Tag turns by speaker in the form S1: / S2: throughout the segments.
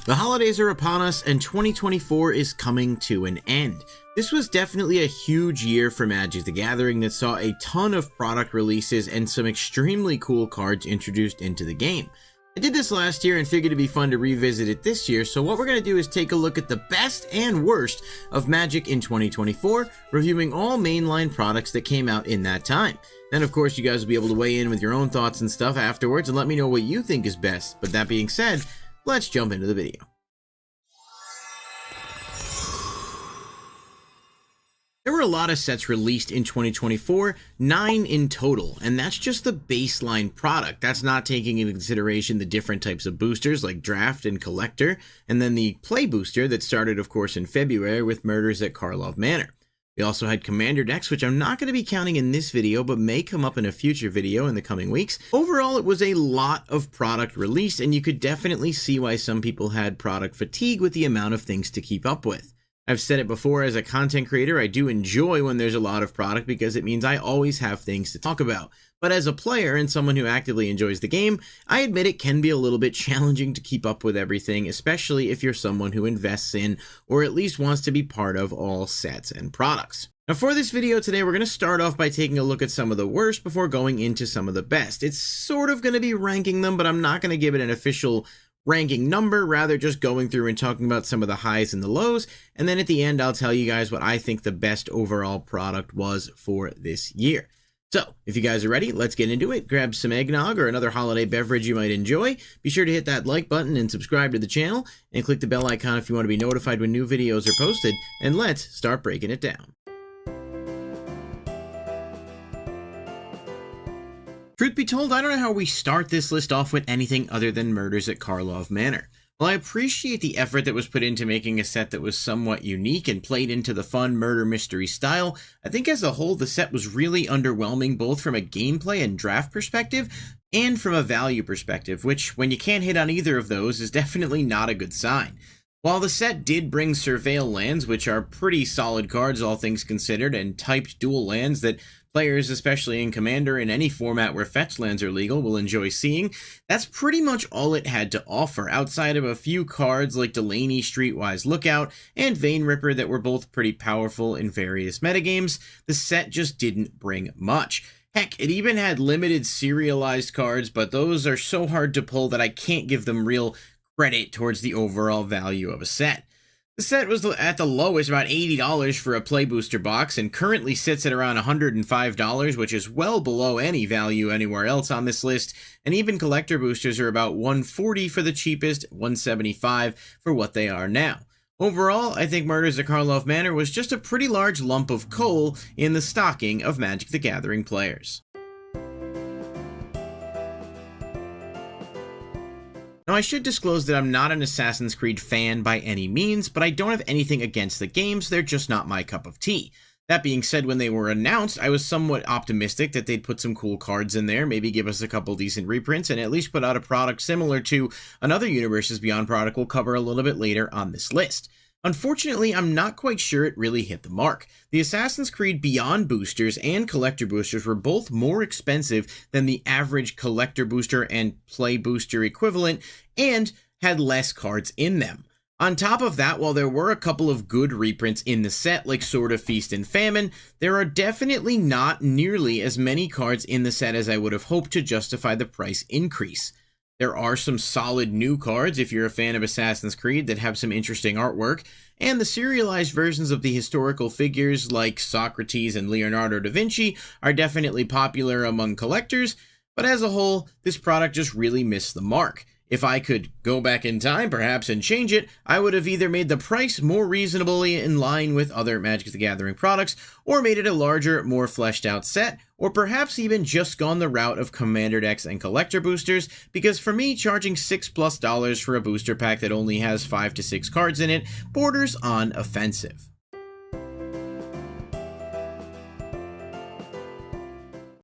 S1: The holidays are upon us and 2024 is coming to an end. This was definitely a huge year for Magic the Gathering that saw a ton of product releases and some extremely cool cards introduced into the game. I did this last year and figured it'd be fun to revisit it this year, so what we're going to do is take a look at the best and worst of Magic in 2024, reviewing all mainline products that came out in that time. Then of course you guys will be able to weigh in with your own thoughts and stuff afterwards and let me know what you think is best. But that being said, let's jump into the video. There were a lot of sets released in 2024, 9 in total, and that's just the baseline product. That's not taking into consideration the different types of boosters like Draft and Collector, and then the Play booster that started, of course, in February with Murders at Carlo Manor. We also had Commander decks, which I'm not going to be counting in this video, but may come up in a future video in the coming weeks. Overall, it was a lot of product released, and you could definitely see why some people had product fatigue with the amount of things to keep up with. I've said it before, as a content creator, I do enjoy when there's a lot of product because it means I always have things to talk about. But as a player and someone who actively enjoys the game, I admit it can be a little bit challenging to keep up with everything, especially if you're someone who invests in or at least wants to be part of all sets and products. Now for this video today, we're going to start off by taking a look at some of the worst before going into some of the best. It's sort of going to be ranking them, but I'm not going to give it an official ranking number, rather just going through and talking about some of the highs and the lows, and then at the end I'll tell you guys what I think the best overall product was for this year. So if you guys are ready, let's get into it. Grab some eggnog or another holiday beverage you might enjoy. Be sure to hit that like button and subscribe to the channel, and click the bell icon if you want to be notified when new videos are posted, and let's start breaking it down. Truth be told, I don't know how we start this list off with anything other than Murders at Carlo Manor. While I appreciate the effort that was put into making a set that was somewhat unique and played into the fun murder mystery style, I think as a whole the set was really underwhelming both from a gameplay and draft perspective and from a value perspective, which when you can't hit on either of those is definitely not a good sign. While the set did bring Surveil lands, which are pretty solid cards all things considered, and typed dual lands that players, especially in Commander in any format where fetch lands are legal, will enjoy seeing, that's pretty much all it had to offer, outside of a few cards like Delaney Streetwise Lookout and Vein Ripper that were both pretty powerful in various metagames. The set just didn't bring much. Heck, it even had limited serialized cards, but those are so hard to pull that I can't give them real credit towards the overall value of a set. The set was at the lowest about $80 for a Play Booster box and currently sits at around $105, which is well below any value anywhere else on this list, and even collector boosters are about $140 for the cheapest, $175 for what they are now. Overall, I think Murders at Carlo Manor was just a pretty large lump of coal in the stocking of Magic the Gathering players. Now, I should disclose that I'm not an Assassin's Creed fan by any means, but I don't have anything against the games, they're just not my cup of tea. That being said, when they were announced, I was somewhat optimistic that they'd put some cool cards in there, maybe give us a couple decent reprints, and at least put out a product similar to another Universes Beyond product we'll cover a little bit later on this list. Unfortunately, I'm not quite sure it really hit the mark. The Assassin's Creed Beyond boosters and collector boosters were both more expensive than the average collector booster and play booster equivalent, and had less cards in them. On top of that, while there were a couple of good reprints in the set, like Sword of Feast and Famine, there are definitely not nearly as many cards in the set as I would have hoped to justify the price increase. There are some solid new cards if you're a fan of Assassin's Creed that have some interesting artwork, and the serialized versions of the historical figures like Socrates and Leonardo da Vinci are definitely popular among collectors, but as a whole, this product just really missed the mark. If I could go back in time, perhaps, and change it, I would have either made the price more reasonably in line with other Magic the Gathering products, or made it a larger, more fleshed out set, or perhaps even just gone the route of Commander decks and collector boosters, because for me, charging $6+ for a booster pack that only has 5 to 6 cards in it borders on offensive.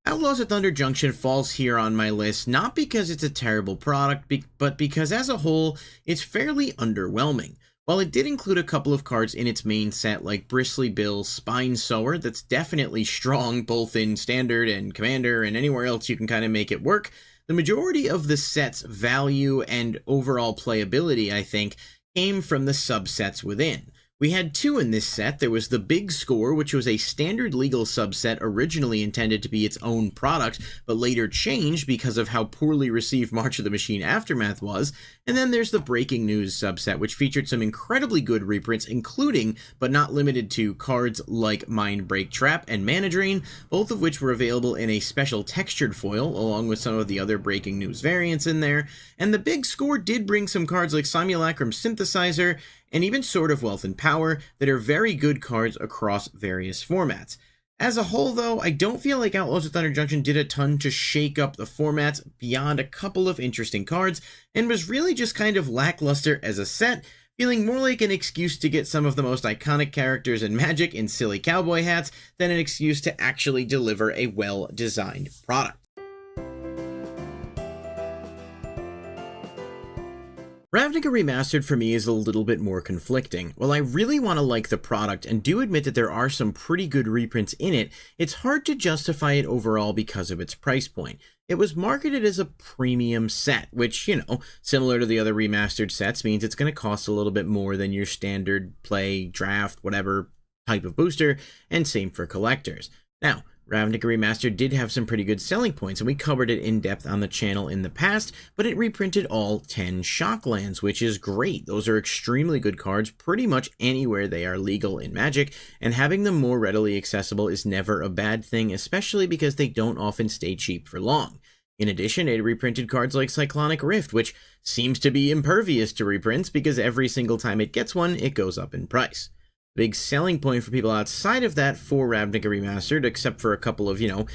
S1: Outlaws at Junction falls here on my list, not because it's a terrible product, but because as a whole, it's fairly underwhelming. While it did include a couple of cards in its main set like Bristly Bill's Spine Sower, that's definitely strong both in Standard and Commander and anywhere else you can kind of make it work, the majority of the set's value and overall playability, I think, came from the subsets within. We had two in this set. There was the Big Score, which was a standard legal subset originally intended to be its own product, but later changed because of how poorly received March of the Machine Aftermath was. And then there's the Breaking News subset, which featured some incredibly good reprints, including, but not limited to, cards like Mind Break Trap and Mana Drain, both of which were available in a special textured foil, along with some of the other Breaking News variants in there. And the Big Score did bring some cards like Simulacrum Synthesizer, and even Sword of Wealth and Power that are very good cards across various formats. As a whole, though, I don't feel like Outlaws of Thunder Junction did a ton to shake up the formats beyond a couple of interesting cards, and was really just kind of lackluster as a set, feeling more like an excuse to get some of the most iconic characters in Magic in silly cowboy hats than an excuse to actually deliver a well-designed product. Ravnica Remastered for me is a little bit more conflicting. While I really want to like the product and do admit that there are some pretty good reprints in it, it's hard to justify it overall because of its price point. It was marketed as a premium set, which, similar to the other remastered sets, means it's going to cost a little bit more than your standard play, draft, whatever type of booster, and same for collectors. Now, Ravnica Remastered did have some pretty good selling points, and we covered it in depth on the channel in the past, but it reprinted all 10 Shocklands, which is great. Those are extremely good cards pretty much anywhere they are legal in Magic, and having them more readily accessible is never a bad thing, especially because they don't often stay cheap for long. In addition, it reprinted cards like Cyclonic Rift, which seems to be impervious to reprints because every single time it gets one, it goes up in price. Big selling point for people outside of that for Ravnica Remastered, except for a couple of, $10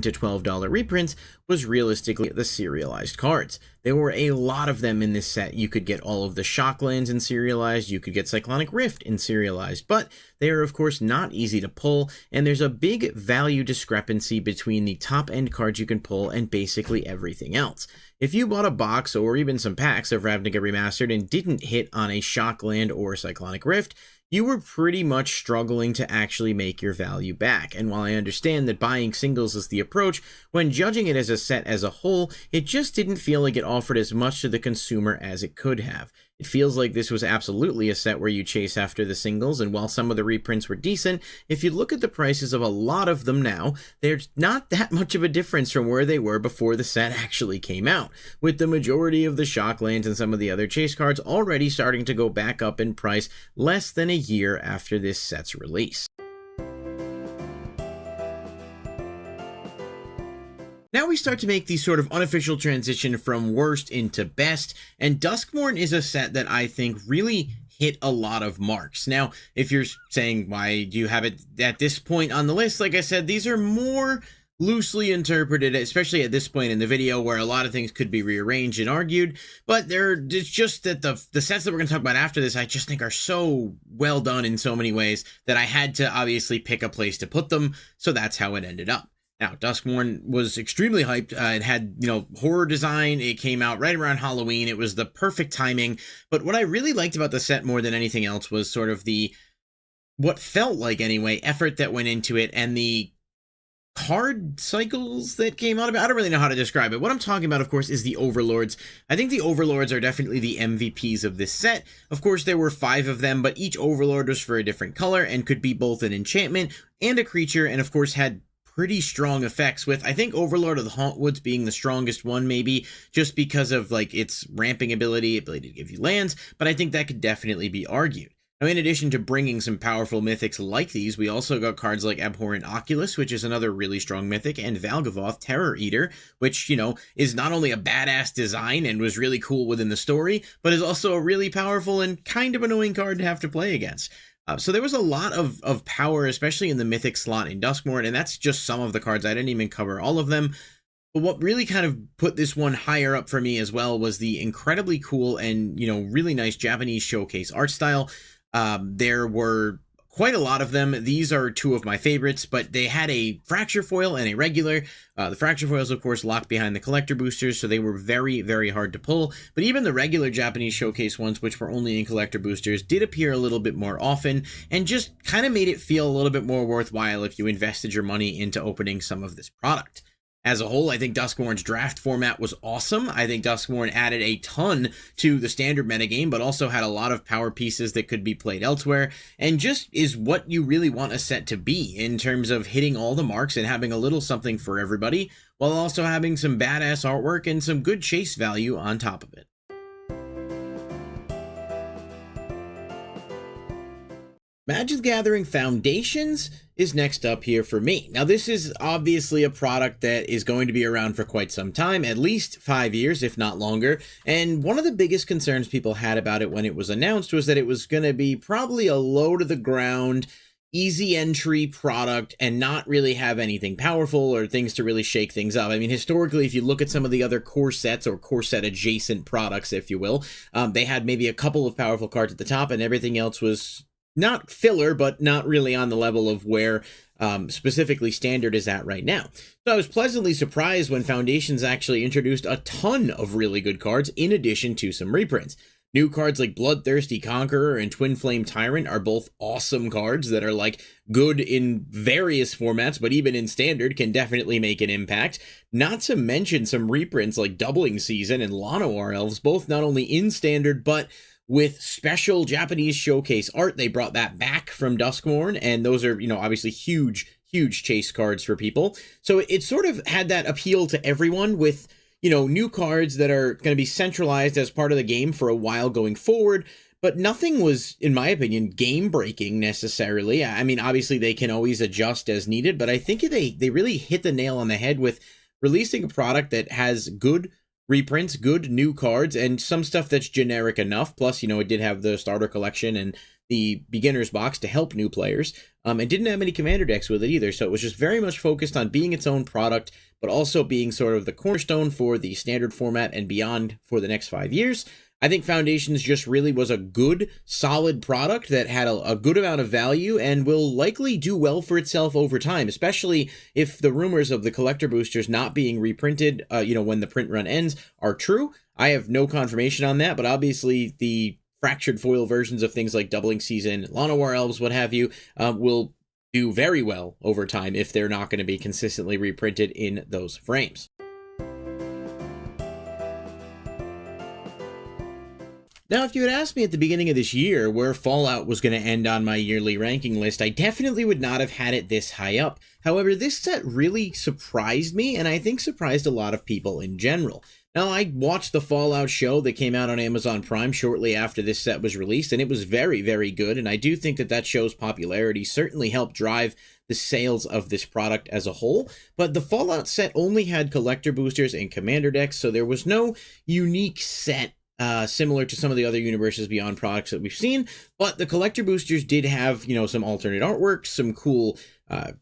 S1: to $12 reprints, was realistically the serialized cards. There were a lot of them in this set. You could get all of the Shocklands in serialized, you could get Cyclonic Rift in serialized, but they are of course not easy to pull, and there's a big value discrepancy between the top-end cards you can pull and basically everything else. If you bought a box or even some packs of Ravnica Remastered and didn't hit on a Shockland or Cyclonic Rift, you were pretty much struggling to actually make your value back. And while I understand that buying singles is the approach, when judging it as a set as a whole, it just didn't feel like it offered as much to the consumer as it could have. It feels like this was absolutely a set where you chase after the singles, and while some of the reprints were decent, if you look at the prices of a lot of them now, there's not that much of a difference from where they were before the set actually came out, with the majority of the Shocklands and some of the other chase cards already starting to go back up in price less than a year after this set's release. Now we start to make the sort of unofficial transition from worst into best, and Duskborn is a set that I think really hit a lot of marks. Now, if you're saying, why do you have it at this point on the list? Like I said, these are more loosely interpreted, especially at this point in the video where a lot of things could be rearranged and argued, but it's just that the sets that we're going to talk about after this, I just think are so well done in so many ways that I had to obviously pick a place to put them, so that's how it ended up. Now, Duskborn was extremely hyped. It had, horror design. It came out right around Halloween. It was the perfect timing. But what I really liked about the set more than anything else was sort of what felt like anyway, effort that went into it, and the card cycles that came out of it. I don't really know how to describe it. What I'm talking about, of course, is the Overlords. I think the Overlords are definitely the MVPs of this set. Of course, there were 5 of them, but each Overlord was for a different color and could be both an enchantment and a creature, and of course had pretty strong effects, with I think Overlord of the Hauntwoods being the strongest one, maybe just because of its ramping ability to give you lands, but I think that could definitely be argued. Now, in addition to bringing some powerful mythics like these, we also got cards like Abhorrent Oculus, which is another really strong mythic, and Valgavoth Terror Eater, which, is not only a badass design and was really cool within the story, but is also a really powerful and kind of annoying card to have to play against. So there was a lot of power, especially in the mythic slot in Duskborn, and that's just some of the cards. I didn't even cover all of them. But what really kind of put this one higher up for me as well was the incredibly cool and, really nice Japanese showcase art style. There were quite a lot of them. These are 2 of my favorites, but they had a fracture foil and a regular. The fracture foils, of course, locked behind the collector boosters, so they were very, very hard to pull. But even the regular Japanese showcase ones, which were only in collector boosters, did appear a little bit more often and just kind of made it feel a little bit more worthwhile if you invested your money into opening some of this product. as a whole. I think Duskborn's draft format was awesome. I think Duskborn added a ton to the standard metagame, but also had a lot of power pieces that could be played elsewhere, and just is what you really want a set to be in terms of hitting all the marks and having a little something for everybody, while also having some badass artwork and some good chase value on top of it. Magic the Gathering Foundations is next up here for me. Now, this is obviously a product that is going to be around for quite some time, at least 5 years, if not longer. And one of the biggest concerns people had about it when it was announced was that it was going to be probably a low to the ground, easy entry product and not really have anything powerful or things to really shake things up. I mean, historically, if you look at some of the other core sets or core set adjacent products, if you will, they had maybe a couple of powerful cards at the top and everything else was not filler, but not really on the level of where specifically Standard is at right now. So I was pleasantly surprised when Foundations actually introduced a ton of really good cards in addition to some reprints. New cards like Bloodthirsty Conqueror and Twin Flame Tyrant are both awesome cards that are like good in various formats, but even in Standard can definitely make an impact. Not to mention some reprints like Doubling Season and Llanowar Elves, both not only in Standard, but with special Japanese showcase art. They brought that back from Duskborn, and those are, obviously huge chase cards for people. So it sort of had that appeal to everyone with, new cards that are going to be centralized as part of the game for a while going forward. But nothing was, in my opinion, game-breaking necessarily. I mean, obviously they can always adjust as needed, but I think they really hit the nail on the head with releasing a product that has good reprints, good new cards, and some stuff that's generic enough. Plus, it did have the starter collection and the beginner's box to help new players. It didn't have any commander decks with it either, so it was just very much focused on being its own product, but also being sort of the cornerstone for the Standard format and beyond for the next 5 years. I think Foundations just really was a good, solid product that had a good amount of value and will likely do well for itself over time, especially if the rumors of the collector boosters not being reprinted, when the print run ends, are true. I have no confirmation on that, but obviously the fractured foil versions of things like Doubling Season, Llanowar Elves, what have you, will do very well over time if they're not going to be consistently reprinted in those frames. Now, if you had asked me at the beginning of this year where Fallout was going to end on my yearly ranking list, I definitely would not have had it this high up. However, this set really surprised me, and I think surprised a lot of people in general. Now, I watched the Fallout show that came out on Amazon Prime shortly after this set was released, and it was very, very good, and I do think that show's popularity certainly helped drive the sales of this product as a whole. But the Fallout set only had collector boosters and commander decks, so there was no unique set similar to some of the other Universes Beyond products that we've seen, but the collector boosters did have, some alternate artwork, some cool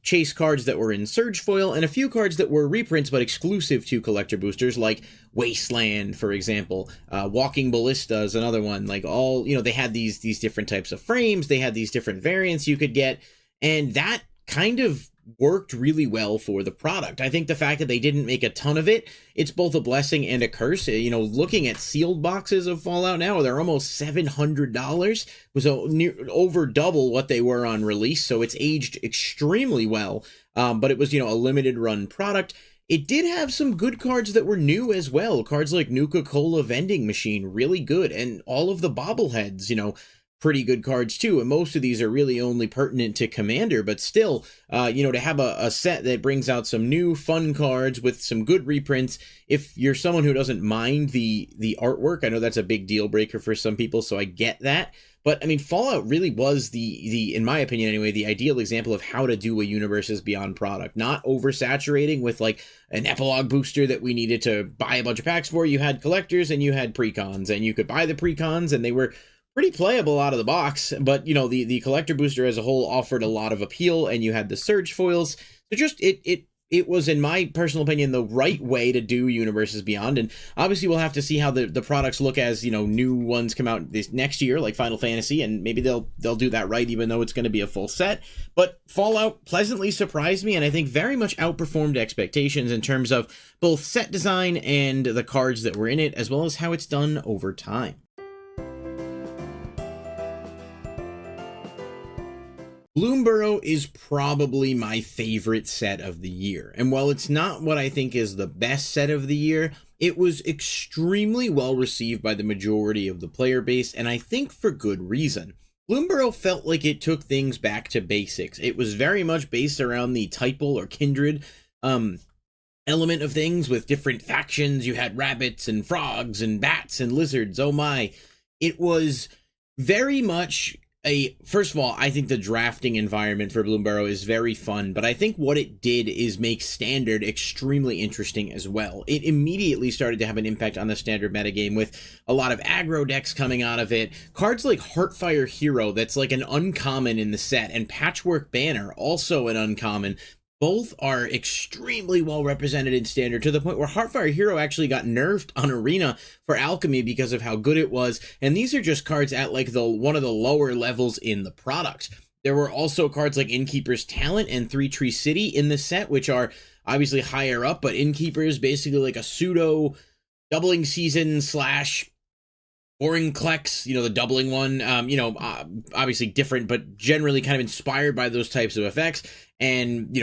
S1: chase cards that were in Surge Foil, and a few cards that were reprints but exclusive to collector boosters, like Wasteland, for example. Walking Ballista is another one. Like all, they had these different types of frames, they had these different variants you could get, and that kind of worked really well for the product. I think the fact that they didn't make a ton of it, it's both a blessing and a curse. Looking at sealed boxes of Fallout now, they're almost $700. It was over double what they were on release, so it's aged extremely well. But it was, a limited run product. It did have some good cards that were new as well. Cards like Nuka-Cola Vending Machine, really good. And all of the bobbleheads, pretty good cards too, and most of these are really only pertinent to Commander, but still, to have a set that brings out some new fun cards with some good reprints, if you're someone who doesn't mind the artwork, I know that's a big deal breaker for some people, so I get that, but I mean, Fallout really was the in my opinion anyway, the ideal example of how to do a Universes Beyond product, not oversaturating with like an epilogue booster that we needed to buy a bunch of packs for. You had collectors and you had precons, and you could buy the precons, and they were pretty playable out of the box, but the collector booster as a whole offered a lot of appeal, and you had the Surge foils. So just it was, in my personal opinion, the right way to do Universes Beyond, and obviously we'll have to see how the products look as new ones come out this next year, like Final Fantasy, and maybe they'll do that right, even though it's going to be a full set. But Fallout pleasantly surprised me, and I think very much outperformed expectations in terms of both set design and the cards that were in it, as well as how it's done over time. Bloomo is probably my favorite set of the year. And while it's not what I think is the best set of the year, it was extremely well received by the majority of the player base, and I think for good reason. Bloomo felt like it took things back to basics. It was very much based around the typal or kindred element of things with different factions. You had rabbits and frogs and bats and lizards. Oh my. It was very much first of all, I think the drafting environment for Bloomo is very fun, but I think what it did is make standard extremely interesting as well. It immediately started to have an impact on the standard metagame with a lot of aggro decks coming out of it. Cards like Heartfire Hero, that's like an uncommon in the set, and Patchwork Banner, also an uncommon. Both are extremely well represented in standard, to the point where Heartfire Hero actually got nerfed on Arena for Alchemy because of how good it was. And these are just cards at like one of the lower levels in the product. There were also cards like Innkeeper's Talent and Three Tree City in the set, which are obviously higher up, but Innkeeper is basically like a pseudo doubling season slash Orinclex, the doubling one, obviously different, but generally kind of inspired by those types of effects. And,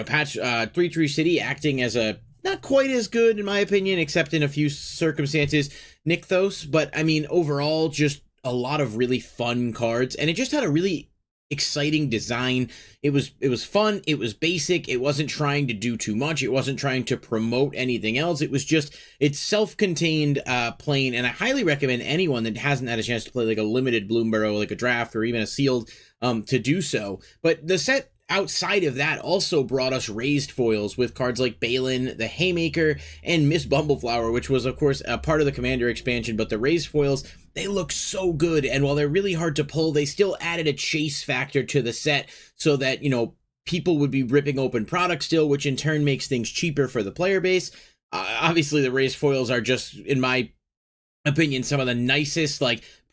S1: Three Tree City acting as a not quite as good, in my opinion, except in a few circumstances, Nykthos. But, I mean, overall, just a lot of really fun cards. And it just had a really exciting design. It was fun. It was basic. It wasn't trying to do too much. It wasn't trying to promote anything else. It was just, it's self-contained plain. And I highly recommend anyone that hasn't had a chance to play like a limited Bloomo, like a draft or even a sealed, to do so. But the set outside of that also brought us raised foils with cards like Balin, the Haymaker, and Miss Bumbleflower, which was, of course, a part of the Commander expansion. But the raised foils, they look so good, and while they're really hard to pull, they still added a chase factor to the set so that, people would be ripping open products still, which in turn makes things cheaper for the player base. Obviously, the raised foils are just, in my opinion, some of the nicest,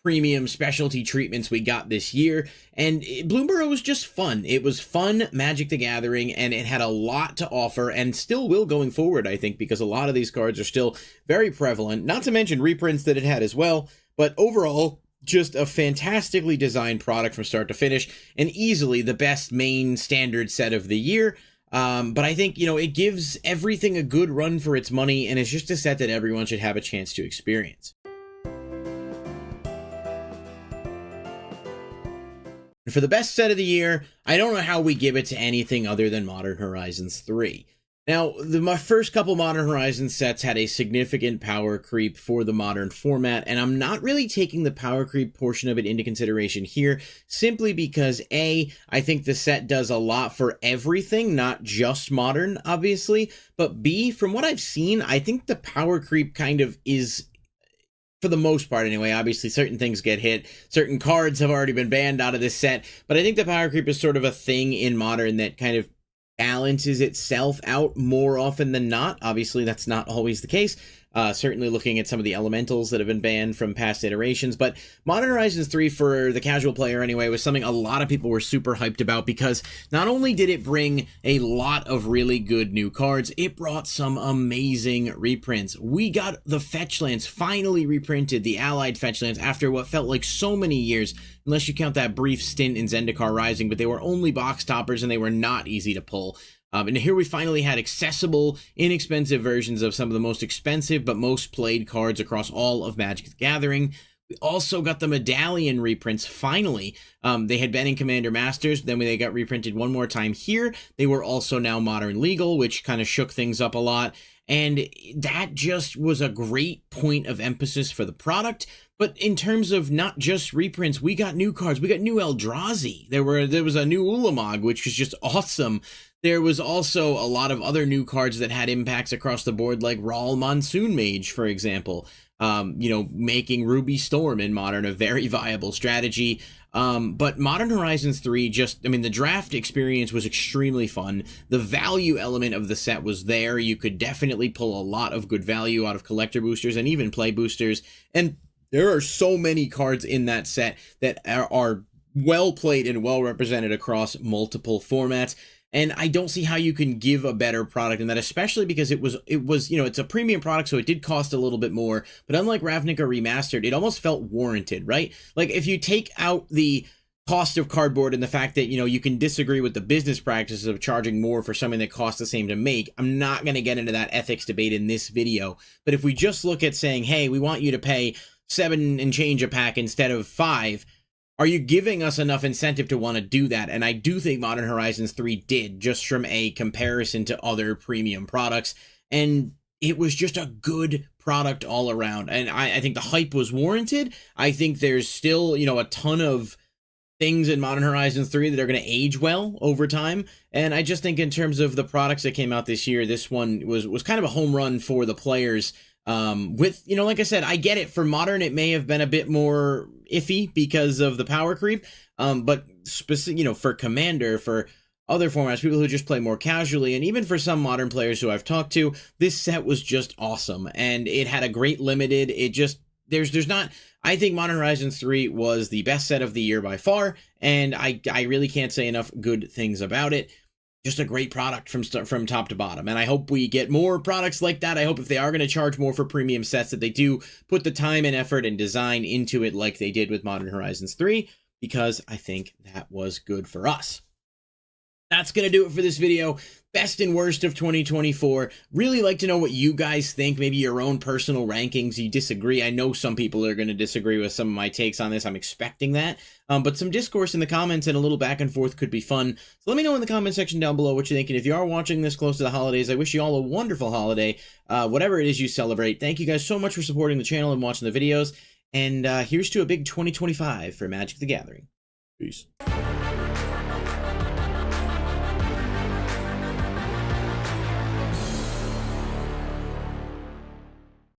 S1: premium specialty treatments we got this year. And Bloomo was just fun. It was fun Magic the Gathering, and it had a lot to offer, and still will going forward, I think, because a lot of these cards are still very prevalent, not to mention reprints that it had as well. But overall, just a fantastically designed product from start to finish, and easily the best main standard set of the year. But I think, it gives everything a good run for its money, and it's just a set that everyone should have a chance to experience. And for the best set of the year, I don't know how we give it to anything other than Modern Horizons 3. Now, my first couple Modern Horizons sets had a significant power creep for the modern format, and I'm not really taking the power creep portion of it into consideration here, simply because A, I think the set does a lot for everything, not just modern, obviously, but B, from what I've seen, I think the power creep kind of is, for the most part anyway. Obviously certain things get hit, certain cards have already been banned out of this set, but I think the power creep is sort of a thing in modern that kind of balances itself out more often than not. Obviously that's not always the case. Certainly looking at some of the elementals that have been banned from past iterations, but Modern Horizons 3, for the casual player anyway, was something a lot of people were super hyped about, because not only did it bring a lot of really good new cards, it brought some amazing reprints. We got the Fetchlands finally reprinted, the Allied Fetchlands, after what felt like so many years, unless you count that brief stint in Zendikar Rising, but they were only box toppers and they were not easy to pull. And here we finally had accessible, inexpensive versions of some of the most expensive but most played cards across all of Magic the Gathering. We also got the Medallion reprints, finally. They had been in Commander Masters, then they got reprinted one more time here. They were also now Modern Legal, which kind of shook things up a lot. And that just was a great point of emphasis for the product. But in terms of not just reprints, we got new cards. We got new Eldrazi. There was a new Ulamog, which was just awesome. There was also a lot of other new cards that had impacts across the board, like Rawl Monsoon Mage, for example. Making Ruby Storm in Modern a very viable strategy. But Modern Horizons 3 the draft experience was extremely fun. The value element of the set was there. You could definitely pull a lot of good value out of collector boosters and even play boosters. And there are so many cards in that set that are well played and well represented across multiple formats. And I don't see how you can give a better product than that, especially because it was, it's a premium product, so it did cost a little bit more. But unlike Ravnica Remastered, it almost felt warranted, right? Like, if you take out the cost of cardboard and the fact that, you know, you can disagree with the business practices of charging more for something that costs the same to make. I'm not going to get into that ethics debate in this video, but if we just look at saying, hey, we want you to pay $7 and change a pack instead of $5, are you giving us enough incentive to want to do that? And I do think Modern Horizons 3 did, just from a comparison to other premium products. And it was just a good product all around. And I think the hype was warranted. I think there's still, you know, a ton of things in Modern Horizons 3 that are going to age well over time. And I just think in terms of the products that came out this year, this one was kind of a home run for the players. With, you know, like I said, I get it. For Modern, it may have been a bit more iffy because of the power creep. But specific, you know, for Commander, for other formats, people who just play more casually, and even for some Modern players who I've talked to, this set was just awesome. And it had a great limited. It just, there's not, I think Modern Horizons 3 was the best set of the year by far. And I really can't say enough good things about it. Just a great product from top to bottom. And I hope we get more products like that. I hope if they are going to charge more for premium sets, that they do put the time and effort and design into it like they did with Modern Horizons 3, because I think that was good for us. That's going to do it for this video. Best and worst of 2024. Really like to know what you guys think. Maybe your own personal rankings. You disagree. I know some people are going to disagree with some of my takes on this. I'm expecting that. But some discourse in the comments and a little back and forth could be fun. So let me know in the comment section down below what you think. And if you are watching this close to the holidays, I wish you all a wonderful holiday. Whatever it is you celebrate. Thank you guys so much for supporting the channel and watching the videos. And here's to a big 2025 for Magic the Gathering. Peace.